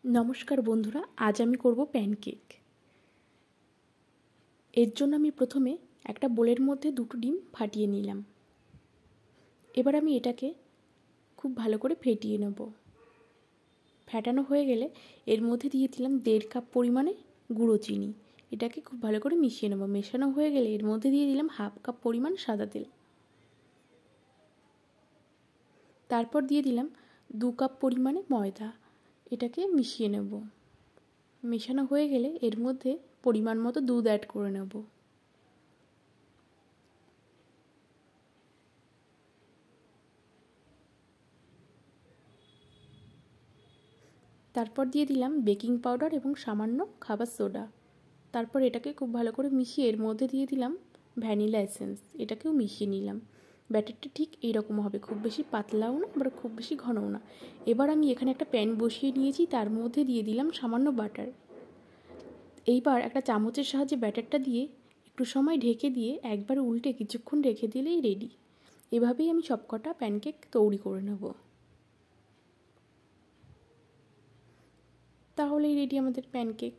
नमस्कार बंधुरा आज आमी करब पैनकेक। एर जोन्नो आमी प्रथमे एकटा बोलेर मध्य दुटो डिम फाटिए निलाम। एबार आमी एटाके खूब भालो करे फेटिए नेब। फाटानो हये गेले एर मध्य दिए दिलाम 1.5 कप परिमाणे गुड़ो चीनी। एटाके खूब भालो करे मिशिए नेब। मेशानो हये गेले एर मध्य दिए दिलाम 1/2 कप परिमाण सादा तेल। तारपर दिए दिलाम 2 कप परिमाणे मयदा। एटाके मिशिए नेब। मेशानो हये गेले एर मध्य परिमाण मतो दूध ऐड करे नेब। तारपर दिए दिलाम बेकिंग पाउडार एबं सामान्य खाबार सोडा। तारपर एटाके खूब भालो करे मिशिए एर मध्य दिए दिलाम भ্যানিলা एसेंस। एटाकेও मिशिए निलाम। ব্যাটারটা ঠিক এইরকম হবে, খুব বেশি পাতলাও না আবার খুব বেশি ঘনও না। এবার আমি এখানে একটা প্যান বসিয়ে নিয়েছি, তার মধ্যে দিয়ে দিলাম সামান্য বাটার। এইবার একটা চামচের সাহায্যে ব্যাটারটা দিয়ে একটু সময় ঢেকে দিয়ে একবার উল্টে কিছুক্ষণ রেখে দিলেই রেডি। এভাবেই আমি সবকটা প্যানকেক তৈরি করে নেব। তাহলেই রেডি আমাদের প্যানকেক।